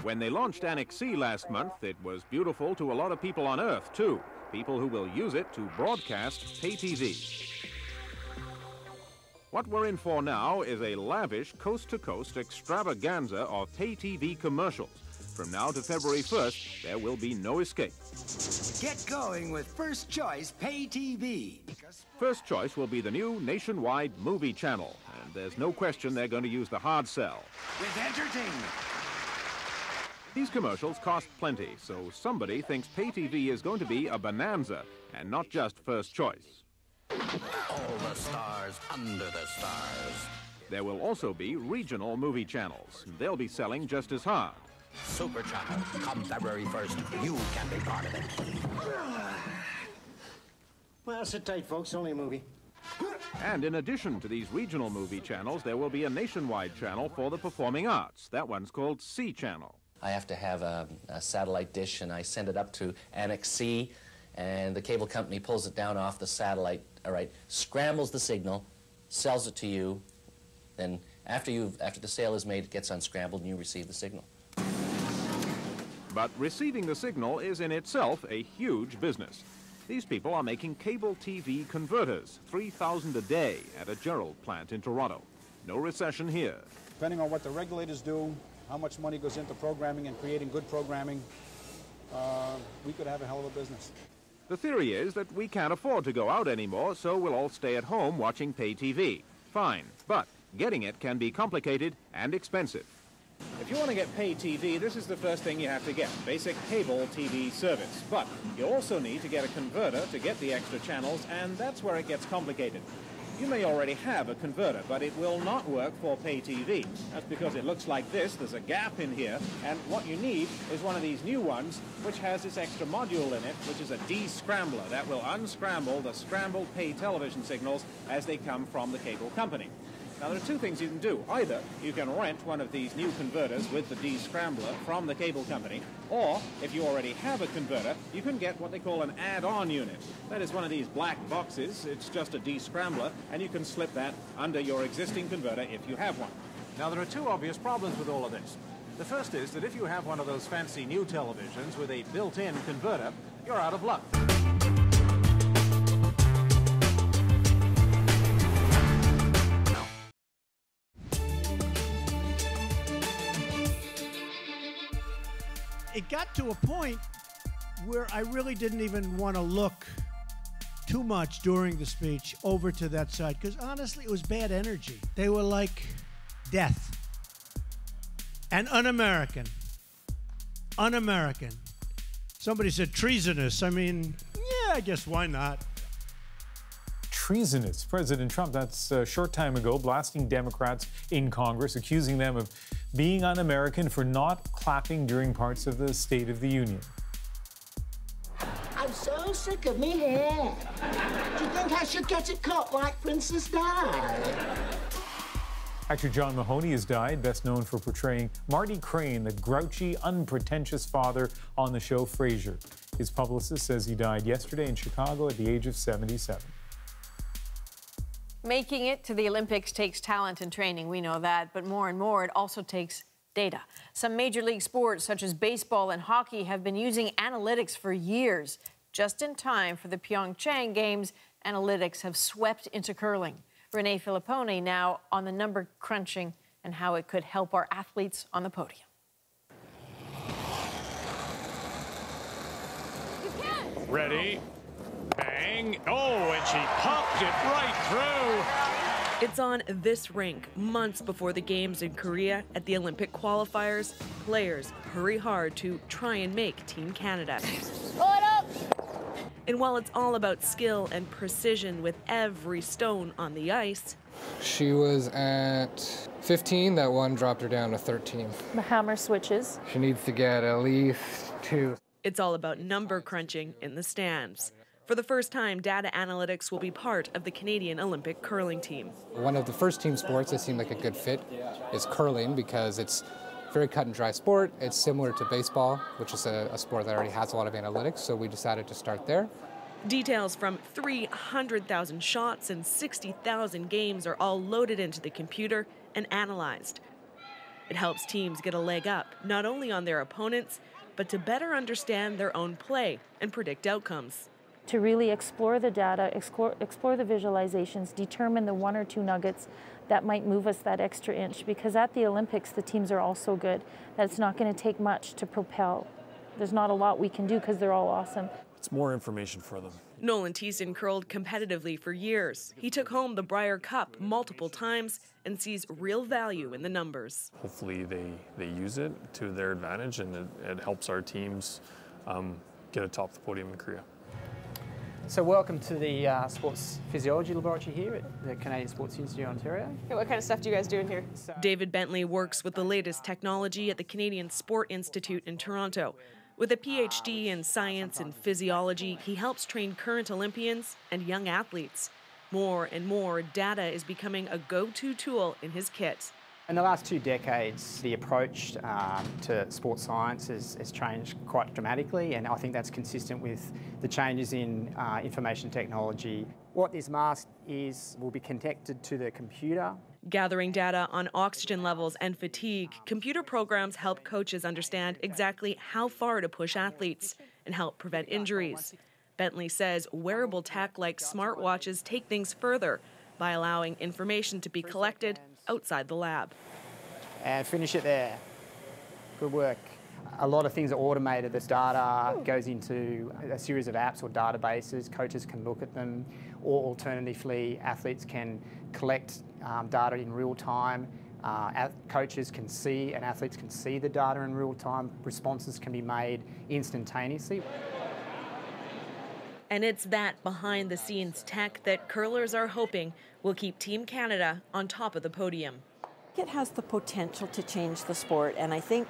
When they launched Annex C last month, it was beautiful to a lot of people on Earth, too. People who will use it to broadcast pay TV. What we're in for now is a lavish coast-to-coast extravaganza of pay TV commercials. From now to February 1st, there will be no escape. Get going with First Choice Pay TV. First Choice will be the new nationwide movie channel, and there's no question they're going to use the hard sell. With entertainment. These commercials cost plenty, so somebody thinks pay TV is going to be a bonanza and not just First Choice. All the stars under the stars. There will also be regional movie channels. They'll be selling just as hard. Super Channel. Come February 1st, you can be part of it. Well, sit tight, folks. Only a movie. And in addition to these regional movie channels, there will be a nationwide channel for the performing arts. That one's called C Channel. I have to have a satellite dish, and I send it up to Annex C, and the cable company pulls it down off the satellite, all right, scrambles the signal, sells it to you, then after the sale is made, it gets unscrambled, and you receive the signal. But receiving the signal is in itself a huge business. These people are making cable TV converters, 3,000 a day at a Gerald plant in Toronto. No recession here. Depending on what the regulators do, how much money goes into programming and creating good programming, we could have a hell of a business. The theory is that we can't afford to go out anymore, so we'll all stay at home watching pay TV. Fine, but getting it can be complicated and expensive. If you want to get pay TV, this is the first thing you have to get, basic cable TV service. But you also need to get a converter to get the extra channels, and that's where it gets complicated. You may already have a converter, but it will not work for pay TV. That's because it looks like this. There's a gap in here, and what you need is one of these new ones, which has this extra module in it, which is a de-scrambler that will unscramble the scrambled pay television signals as they come from the cable company. Now, there are two things you can do. Either you can rent one of these new converters with the de-scrambler from the cable company, or if you already have a converter, you can get what they call an add-on unit. That is one of these black boxes. It's just a de-scrambler, and you can slip that under your existing converter if you have one. Now, there are two obvious problems with all of this. The first is that if you have one of those fancy new televisions with a built-in converter, you're out of luck. It got to a point where I really didn't even want to look too much during the speech over to that side, because honestly, it was bad energy. They were like death and un-American. Un-American. Somebody said treasonous. I mean, yeah, I guess why not? Treasonous. President Trump, that's a short time ago, blasting Democrats in Congress, accusing them of being un-American for not clapping during parts of the State of the Union. I'm so sick of me hair. Do you think I should get it cut like Princess Di? Actor John Mahoney has died, best known for portraying Marty Crane, the grouchy, unpretentious father on the show Frasier. His publicist says he died yesterday in Chicago at the age of 77. Making it to the Olympics takes talent and training, we know that, but more and more it also takes data. Some major league sports, such as baseball and hockey, have been using analytics for years. Just in time for the Pyeongchang Games, analytics have swept into curling. Renee Filipponi now on the number crunching and how it could help our athletes on the podium. Ready, bang, oh, and she popped it right through. It's on this rink months before the games in Korea at the Olympic qualifiers. Players hurry hard to try and make Team Canada. Hold up! And while it's all about skill and precision with every stone on the ice, she was at 15. That one dropped her down to 13. The hammer switches. She needs to get at least 2. It's all about number crunching in the stands. For the first time, data analytics will be part of the Canadian Olympic curling team. One of the first team sports that seemed like a good fit is curling because it's a very cut and dry sport. It's similar to baseball, which is a sport that already has a lot of analytics, so we decided to start there. Details from 300,000 shots and 60,000 games are all loaded into the computer and analyzed. It helps teams get a leg up, not only on their opponents, but to better understand their own play and predict outcomes. To really explore the data, explore the visualizations, determine the 1 or 2 nuggets that might move us that extra inch, because at the Olympics the teams are all so good that it's not going to take much to propel. There's not a lot we can do because they're all awesome. It's more information for them. Nolan Thiessen curled competitively for years. He took home the Brier Cup multiple times and sees real value in the numbers. Hopefully they use it to their advantage, and it helps our teams get atop the podium in Korea. So welcome to the Sports Physiology Laboratory here at the Canadian Sports Institute of Ontario. Okay, what kind of stuff do you guys do in here? David Bentley works with the latest technology at the Canadian Sport Institute in Toronto. With a PhD in science and physiology, he helps train current Olympians and young athletes. More and more data is becoming a go-to tool in his kit. In the last 2 decades, the approach to sports science has changed quite dramatically, and I think that's consistent with the changes in information technology. What this mask is will be connected to the computer. Gathering data on oxygen levels and fatigue, computer programs help coaches understand exactly how far to push athletes and help prevent injuries. Bentley says wearable tech like smartwatches take things further by allowing information to be collected outside the lab. And finish it there. Good work. A lot of things are automated. This data goes into a series of apps or databases. Coaches can look at them, or alternatively, athletes can collect data in real time. Coaches can see and athletes can see the data in real time. Responses can be made instantaneously. And it's that behind-the-scenes tech that curlers are hoping will keep Team Canada on top of the podium. It has the potential to change the sport, and I think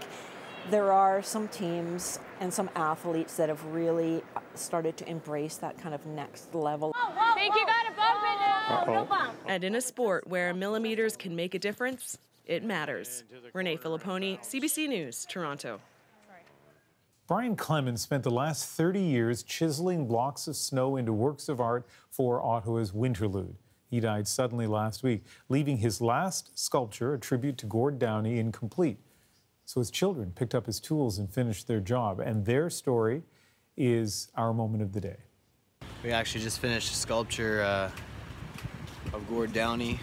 there are some teams and some athletes that have really started to embrace that kind of next level. I think you got a bump in it. No bump. And in a sport where millimeters can make a difference, it matters. Renee Filipponi, CBC News, Toronto. Brian Clemens spent the last 30 years chiseling blocks of snow into works of art for Ottawa's Winterlude. He died suddenly last week, leaving his last sculpture, a tribute to Gord Downie, incomplete. So his children picked up his tools and finished their job, and their story is our moment of the day. We actually just finished a sculpture of Gord Downie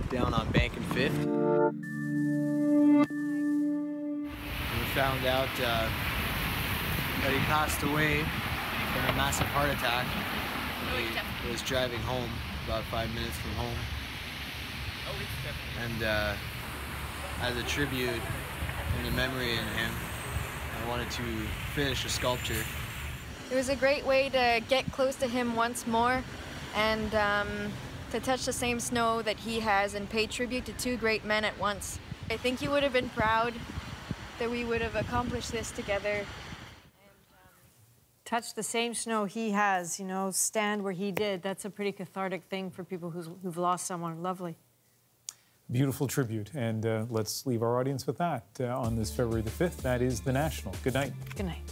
down on Bank and Fifth. We found out that he passed away from a massive heart attack. He was driving home, about 5 minutes from home. And as a tribute and a memory in him, I wanted to finish a sculpture. It was a great way to get close to him once more and to touch the same snow that he has and pay tribute to 2 great men at once. I think he would have been proud that we would have accomplished this together. Touch the same snow he has, you know, stand where he did. That's a pretty cathartic thing for people who've lost someone lovely. Beautiful tribute, and let's leave our audience with that. On this February the 5th, that is The National. Good night. Good night.